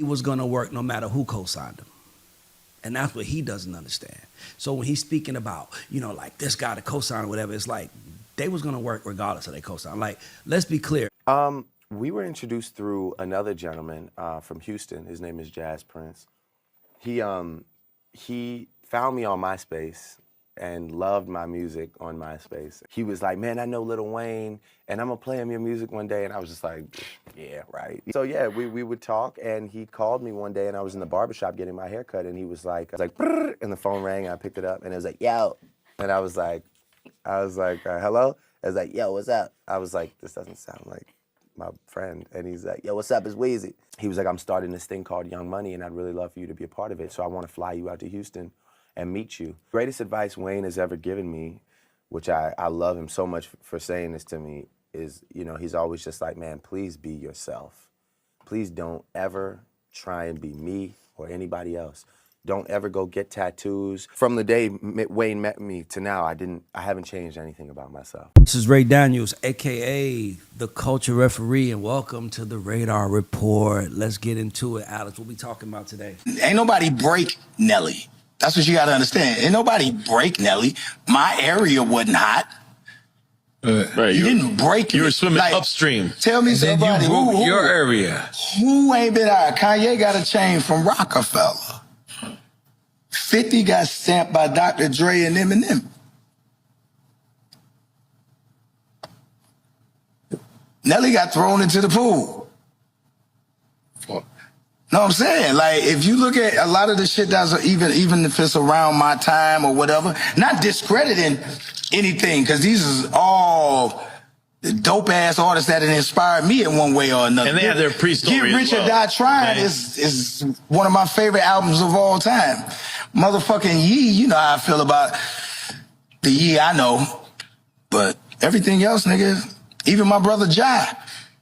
He was gonna work no matter who co-signed him. And that's what he doesn't understand. So when he's speaking about, you know, like this guy to co-sign or whatever, it's like they was gonna work regardless of their co-sign. Like, let's be clear. We were introduced through another gentleman from Houston. His name is Jazz Prince. He found me on MySpace and loved my music on MySpace. He was like, man, I know Lil Wayne, and I'm gonna play him your music one day. And I was just like, yeah, right. So yeah, we would talk, and he called me one day, and I was in the barbershop getting my hair cut, and he was like, brrr, and the phone rang, and I picked it up, and it was like, yo. And I was like, hello? I was like, yo, what's up? I was like, this doesn't sound like my friend. And he's like, yo, what's up, it's Weezy. He was like, I'm starting this thing called Young Money, and I'd really love for you to be a part of it, so I want to fly you out to Houston and meet you. Greatest advice Wayne has ever given me, which I love him so much for saying this to me, is, you know, he's always just like, man, please be yourself. Please don't ever try and be me or anybody else. Don't ever go get tattoos. From the day Wayne met me to now, I haven't changed anything about myself. This is Ray Daniels, AKA the Culture Referee, and welcome to the Raydar Report. Let's get into it, Alex. What we talking about today? Ain't nobody break Nelly. That's what you gotta understand. Ain't nobody break Nelly. My area wasn't hot. Right, you didn't break it. You were swimming like, upstream. Tell me somebody who your area. Who ain't been out? Kanye got a chain from Roc-A-Fella. 50 got stamped by Dr. Dre and Eminem. Nelly got thrown into the pool. Know what I'm saying? Like, if you look at a lot of the shit that's even if it's around my time or whatever, not discrediting anything, because these is all the dope-ass artists that have inspired me in one way or another. And they have their pre-story Get Rich or Die Trying is one of my favorite albums of all time. Motherfucking Yee, you know how I feel about the Yee I know. But everything else, nigga, even my brother Jai,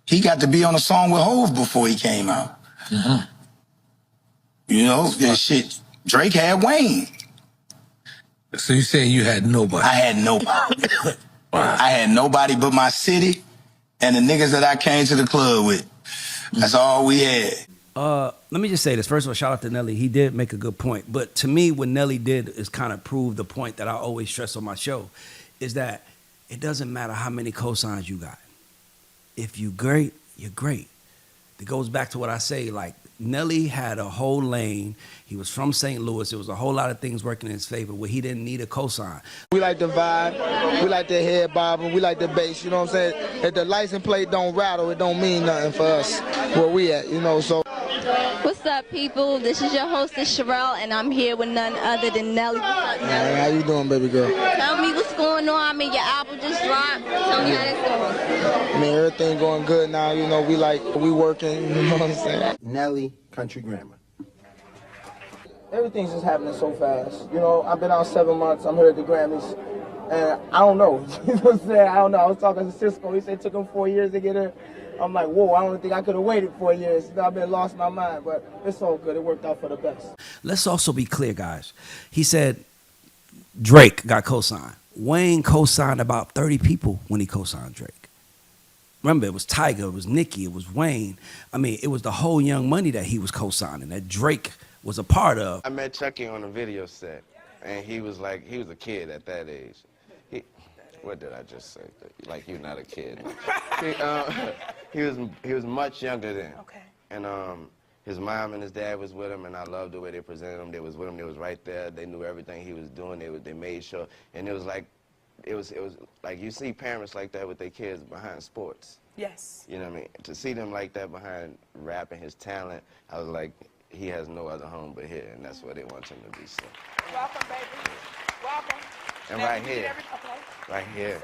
he got to be on a song with Hov before he came out. Mm-hmm. You know, that shit. Drake had Wayne. So you saying you had nobody? I had nobody. I had nobody but my city and the niggas that I came to the club with. That's all we had. Let me just say this. First of all, shout out to Nelly. He did make a good point. But to me, what Nelly did is kind of prove the point that I always stress on my show, is that it doesn't matter how many cosigns you got. If you great, you're great. It goes back to what I say, like, Nelly had a whole lane. He was from St. Louis. There was a whole lot of things working in his favor where he didn't need a cosign. We like the vibe. We like the head bobbing. We like the bass. You know what I'm saying? If the license plate don't rattle, it don't mean nothing for us where we at, you know, so. What's up, people? This is your hostess, Sherelle, and I'm here with none other than Nelly. What's up, Nelly? How you doing, baby girl? Tell me what's going on. I mean, your album just dropped. Tell me how that's going. I mean, everything going good now. You know, we working. You know what I'm saying? Nelly, Country Grammar. Everything's just happening so fast. You know, I've been out 7 months. I'm here at the Grammys. And I don't know. You know what I'm saying? I don't know. I was talking to Cisco. He said it took him 4 years to get here. I'm like, whoa, I don't think I could have waited 4 years. You know, I've been lost my mind, but it's all good. It worked out for the best. Let's also be clear, guys. He said Drake got co-signed. Wayne co-signed about 30 people when he co-signed Drake. Remember, it was Tiger, it was Nicki, it was Wayne. I mean, it was the whole Young Money that he was co-signing, that Drake was a part of. I met Chucky on a video set, and he was like, he was a kid at that age. What did I just say? Like, you're not a kid. He was much younger then. Okay. And his mom and his dad was with him, and I loved the way they presented him. They was with him. They was right there. They knew everything he was doing. They made sure. And it was like you see parents like that with their kids behind sports. Yes. You know what I mean? To see them like that behind rap and his talent, I was like, he has no other home but here, and that's where they want him to be. So. Welcome, baby. Welcome. And right here,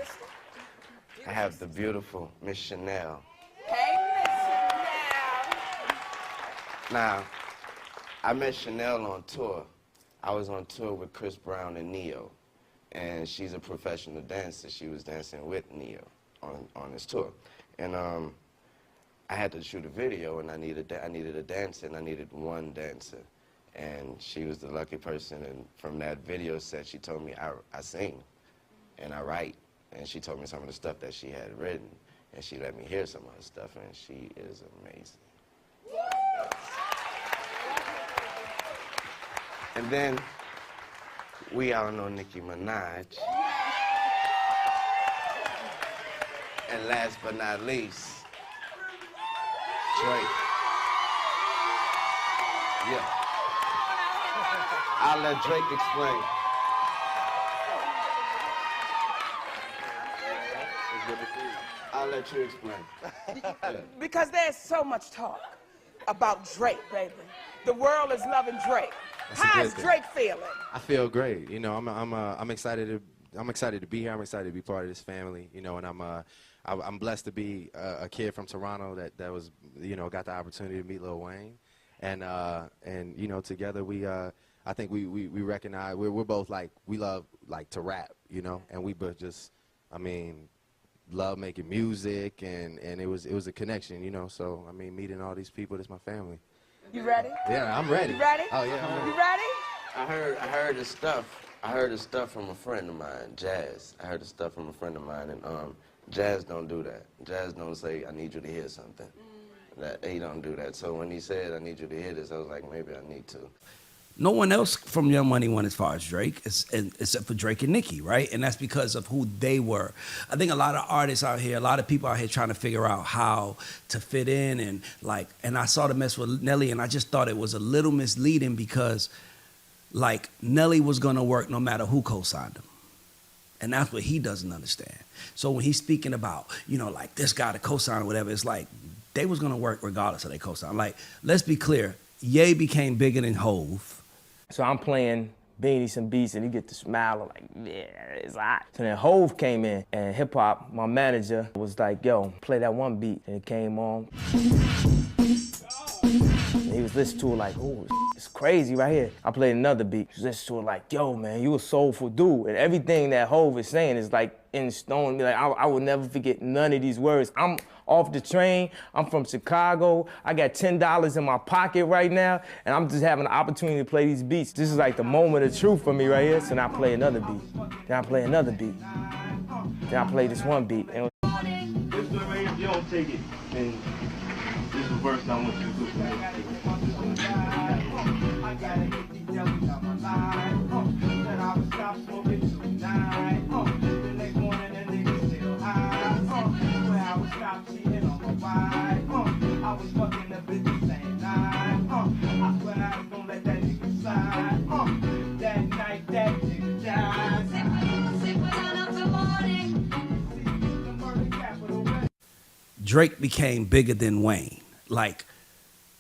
I have the beautiful Miss Chanel. Hey, Miss Chanel. Now, I met Chanel on tour. I was on tour with Chris Brown and Neo, and she's a professional dancer. She was dancing with Neo on this tour, and I had to shoot a video, and I needed a dancer, and I needed one dancer. And she was the lucky person, and from that video set, she told me I sing, and I write, and she told me some of the stuff that she had written, and she let me hear some of her stuff, and she is amazing. And then we all know Nicki Minaj. And last but not least, Drake. Yeah. I'll let Drake explain. I'll let you explain. Because there's so much talk about Drake, baby. The world is loving Drake. How is Drake feeling? I feel great. You know, I'm excited to be here. I'm excited to be part of this family. You know, and I'm blessed to be a kid from Toronto that was, you know, got the opportunity to meet Lil Wayne, and you know, together I think we recognize we're both like, we love like to rap, you know, and we both just, I mean, love making music, and it was a connection, you know. So I mean, meeting all these people, that's my family. You ready? Yeah, I'm ready. You ready? Oh yeah, I'm ready. You ready? I heard the stuff. I heard the stuff from a friend of mine, Jazz. I heard the stuff from a friend of mine, and Jazz don't do that. Jazz don't say, I need you to hear something. That he don't do that. So when he said, I need you to hear this, I was like, maybe I need to. No one else from Young Money went as far as Drake, except for Drake and Nicki, right? And that's because of who they were. I think a lot of artists out here, a lot of people out here trying to figure out how to fit in, and I saw the mess with Nelly, and I just thought it was a little misleading because, like, Nelly was gonna work no matter who co-signed him. And that's what he doesn't understand. So when he's speaking about, you know, like this guy to co-sign or whatever, it's like they was gonna work regardless of their co-sign. Like, let's be clear, Ye became bigger than Hove. So I'm playing Beanie some beats, and he get the smile like, yeah, it's hot. So then Hove came in, and hip hop, my manager was like, yo, play that one beat, and it came on. And he was listening to it like, oh, it's crazy right here. I played another beat. He was listening to it like, yo, man, you a soulful dude. And everything that Hove is saying is like in stone. Like, I will never forget none of these words. I'm off the train. I'm from Chicago. I got $10 in my pocket right now, and I'm just having the opportunity to play these beats. This is like the moment of truth for me right here. So now I play another beat. Then I play another beat. Then I play this one beat. And this the way if you don't take it, then this is the verse I want you to do for me. I gotta get these jellies out my life. Then I would stop smoking tonight. The next morning the niggas still high. Where I would stop cheating on my wife. I was fucking the bitch same night. I swear I was gonna let that nigga slide. That night that nigga died. Drake became bigger than Wayne. Like,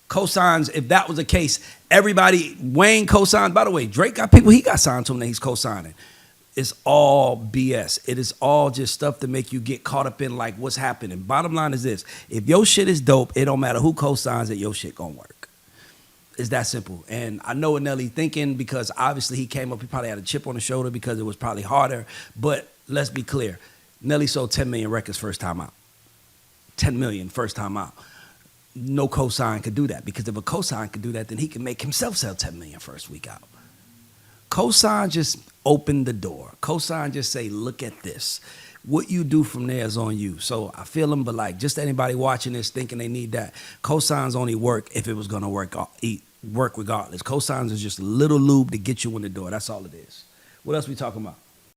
cosigns, if that was the case, everybody, Wayne co-signed. By the way, Drake got people he got signed to him that he's co-signing. It's all BS. It is all just stuff to make you get caught up in like what's happening. Bottom line is this: if your shit is dope, it don't matter who co-signs it, your shit gonna work. It's that simple. And I know what Nelly thinking, because obviously he came up, he probably had a chip on the shoulder because it was probably harder. But let's be clear, Nelly sold 10 million records first time out. 10 million first time out. No cosign could do that, because if a cosign could do that, then he can make himself sell 10 million first week out. Cosign just opened the door. Cosign just say, look at this. What you do from there is on you. So I feel him, but like just anybody watching this thinking they need that, cosigns only work if it was gonna work regardless. Cosigns is just a little lube to get you in the door. That's all it is. What else we talking about?